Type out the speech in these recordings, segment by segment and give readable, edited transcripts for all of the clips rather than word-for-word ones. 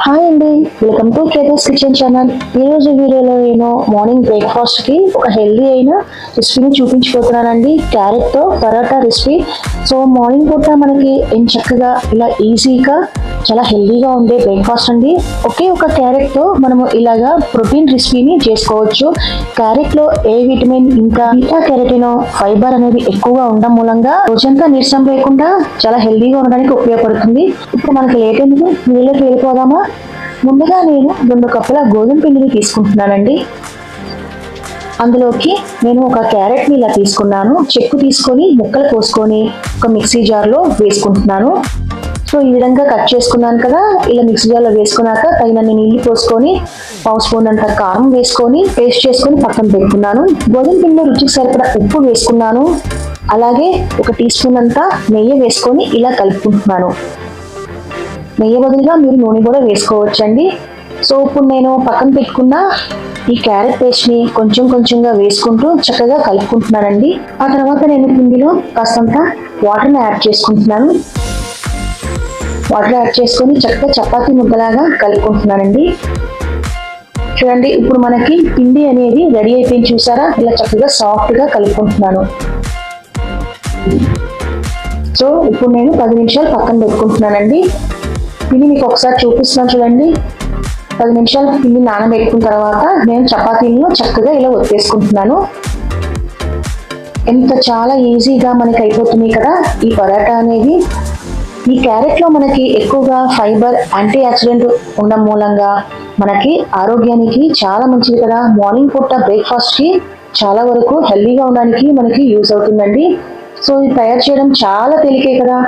Hi అండి, welcome to కేదాస్ kitchen channel. ఈరోజు వీడియోలో నేను మార్నింగ్ బ్రేక్ఫాస్ట్కి ఒక హెల్దీ అయిన రెసిపీని చూపించిపోతున్నానండి. క్యారెట్తో పరోటా రెసిపీ. సో మార్నింగ్ పూట మనకి చక్కగా ఇలా ఈజీగా చాలా హెల్దీగా ఉండే బ్రేక్ఫాస్ట్ అండి. ఒకే ఒక క్యారెట్తో మనము ఇలాగా ప్రోటీన్ రెసిపీని చేసుకోవచ్చు. క్యారెట్లో ఏ విటమిన్ ఇంకా బీటా కెరటిన్ ఫైబర్ అనేది ఎక్కువగా ఉండడం మూలంగా రోజంతా నీరసం లేకుండా చాలా హెల్దీగా ఉండడానికి ఉపయోగపడుతుంది. ఇప్పుడు మనకి లేట్ ఎందుకు వీళ్ళకి వెళ్ళిపోదామా. ముందుగా నేను 2 కప్పుల గోధుమ పిండిని తీసుకుంటున్నానండి. అందులోకి నేను ఒక క్యారెట్ని ఇలా తీసుకున్నాను. చెక్కు తీసుకొని ముక్కలు కోసుకొని ఒక మిక్సీ జార్లో వేసుకుంటున్నాను. సో ఈ విధంగా కట్ చేసుకున్నాను కదా, ఇలా మిక్సీ జార్లో వేసుకున్నాక తగినన్ని నీళ్లు పోసుకొని 1 స్పూన్ అంత కారం వేసుకొని పేస్ట్ చేసుకొని పక్కన పెట్టుకున్నాను. గోధుమ పిండిలో రుచికి సరిపడా ఉప్పు వేసుకున్నాను. అలాగే 1 టీ స్పూన్ అంతా నెయ్యి వేసుకొని ఇలా కలుపుకుంటున్నాను. నెయ్యి బదులుగా మీరు నూనె కూడా వేసుకోవచ్చండి. సో ఇప్పుడు నేను పక్కన పెట్టుకున్న ఈ క్యారెట్ పేస్ట్ని కొంచెం కొంచెంగా వేసుకుంటూ చక్కగా కలుపుకుంటున్నానండి. ఆ తర్వాత నేను పిండిలో కాస్తంత వాటర్ని యాడ్ చేసుకుంటున్నాను. వాటర్ యాడ్ చేసుకొని చక్కగా చపాతీ ముద్దలాగా కలుపుకుంటున్నానండి. చూడండి, ఇప్పుడు మనకి పిండి అనేది రెడీ అయిపోయింది. చూసారా, ఇలా చక్కగా సాఫ్ట్గా కలుపుకుంటున్నాను. సో ఇప్పుడు నేను 10 నిమిషాలు పక్కన పెట్టుకుంటున్నానండి. పిండి మీకు ఒకసారి చూపిస్తున్నాను చూడండి. 10 నిమిషాలు పిండి నానబెట్టుకున్న తర్వాత నేను చపాతీలను చక్కగా ఇలా ఒత్తేసుకుంటున్నాను. ఎంత చాలా ఈజీగా మనకి అయిపోతుంది కదా ఈ పరాటా అనేది. ఈ క్యారెట్లో మనకి ఎక్కువగా ఫైబర్, యాంటీ ఆక్సిడెంట్ ఉండడం మూలంగా మనకి ఆరోగ్యానికి చాలా మంచిది కదా. మార్నింగ్ పూట బ్రేక్ఫాస్ట్కి చాలా వరకు హెల్దీగా ఉండడానికి మనకి యూజ్ అవుతుందండి. సో ఇది తయారు చేయడం చాలా తేలికే కదా.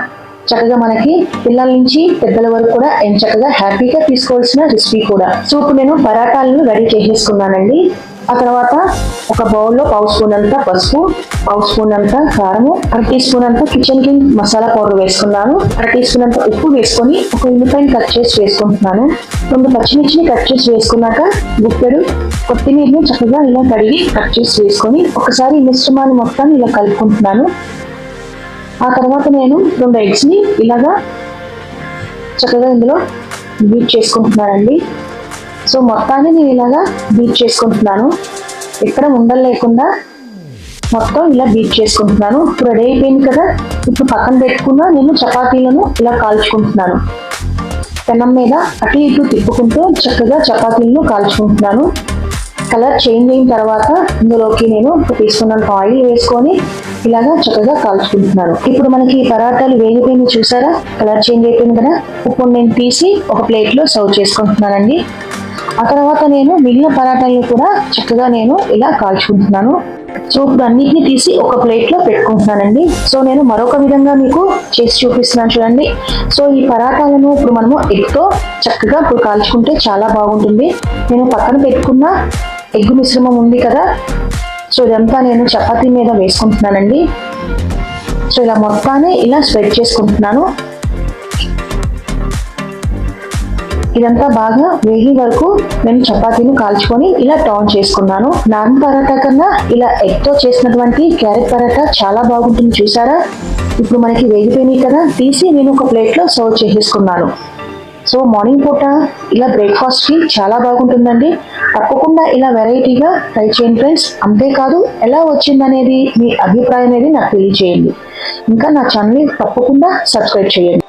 చక్కగా మనకి పిల్లల నుంచి పెద్దల వరకు కూడా చక్కగా హ్యాపీగా తీసుకోవాల్సిన రెసిపీ కూడా. సో ఇప్పుడు నేను పరాటాలను రెడీ చేసేసుకున్నానండి. ఆ తర్వాత ఒక బౌల్లో 1 స్పూన్ అంతా పసుపు, 1 స్పూన్ అంతా కారము, 1 టీ స్పూన్ అంతా కిచెన్ కింగ్ మసాలా పౌడర్ వేసుకున్నాను. 1 టీ స్పూన్ అంతా ఉప్పు వేసుకొని ఒక ఉల్లిపాయని కట్ చేసి వేసుకుంటున్నాను. 2 పచ్చిమిర్చిని కట్ చేసి వేసుకున్నాక గుప్పెడు కొత్తిమీరని చక్కగా ఇలా కడిగి కట్ చేసి వేసుకొని ఒకసారి ఈ మిశ్రమాన్ని మొత్తాన్ని ఇలా కలుపుకుంటున్నాను. ఆ తర్వాత నేను 2 ఎగ్స్ని ఇలాగా చక్కగా ఇందులో బీట్ చేసుకుంటున్నానండి. సో మొత్తాన్ని నేను ఇలాగా బీట్ చేసుకుంటున్నాను. ఎక్కడ ఉండలు లేకుండా మొత్తం ఇలా బీట్ చేసుకుంటున్నాను. ఇప్పుడు రెడీ అయిపోయింది కదా. ఇప్పుడు పక్కన పెట్టుకున్న నేను చపాతీలను ఇలా కాల్చుకుంటున్నాను. పెనం మీద అటు ఇటు తిప్పుకుంటూ చక్కగా చపాతీలను కాల్చుకుంటున్నాను. కలర్ చేంజ్ అయిన తర్వాత ఇందులోకి నేను 1 టీ స్పూన్ అంత ఆయిల్ వేసుకొని ఇలాగా చక్కగా కాల్చుకుంటున్నాను. ఇప్పుడు మనకి పరాటాలు వేగిపోయింది చూసారా, కలర్ చేంజ్ అయిపోయింది కదా. ఇప్పుడు నేను తీసి ఒక ప్లేట్లో సర్వ్ చేసుకుంటున్నానండి. ఆ తర్వాత నేను మిగిలిన పరాటాలను కూడా చక్కగా నేను ఇలా కాల్చుకుంటున్నాను. సో ఇప్పుడు అన్నిటిని తీసి ఒక ప్లేట్లో పెట్టుకుంటున్నానండి. సో నేను మరొక విధంగా మీకు చేసి చూపిస్తున్నాను చూడండి. సో ఈ పరాటాలను ఇప్పుడు మనము ఎగ్తో చక్కగా ఇప్పుడు కాల్చుకుంటే చాలా బాగుంటుంది. నేను పక్కన పెట్టుకున్న ఎగ్ మిశ్రమం ఉంది కదా, సో ఇదంతా నేను చపాతీ మీద వేసుకుంటున్నానండి. సో ఇలా మొత్తాన్ని ఇలా స్ప్రెడ్ చేసుకుంటున్నాను. ఇదంతా బాగా వేగి వరకు నేను చపాతీని కాల్చుకొని ఇలా టర్న్ చేసుకున్నాను. నాన్ పరాటా కన్నా ఇలా ఎగ్తో చేసినటువంటి క్యారెట్ పరాటా చాలా బాగుంటుంది చూసారా. ఇప్పుడు మనకి వేగిపోయినాయి కదా, తీసి నేను ఒక ప్లేట్లో సర్వ్ చేసేసుకున్నాను. సో మార్నింగ్ పూట ఇలా బ్రేక్ఫాస్ట్కి చాలా బాగుంటుందండి. తప్పకుండా ఇలా వెరైటీగా ట్రై చేయండి ఫ్రెండ్స్. అంతేకాదు ఎలా వచ్చిందనేది మీ అభిప్రాయం అనేది నాకు తెలియజేయండి. ఇంకా నా ఛానల్ని తప్పకుండా సబ్స్క్రైబ్ చేయండి.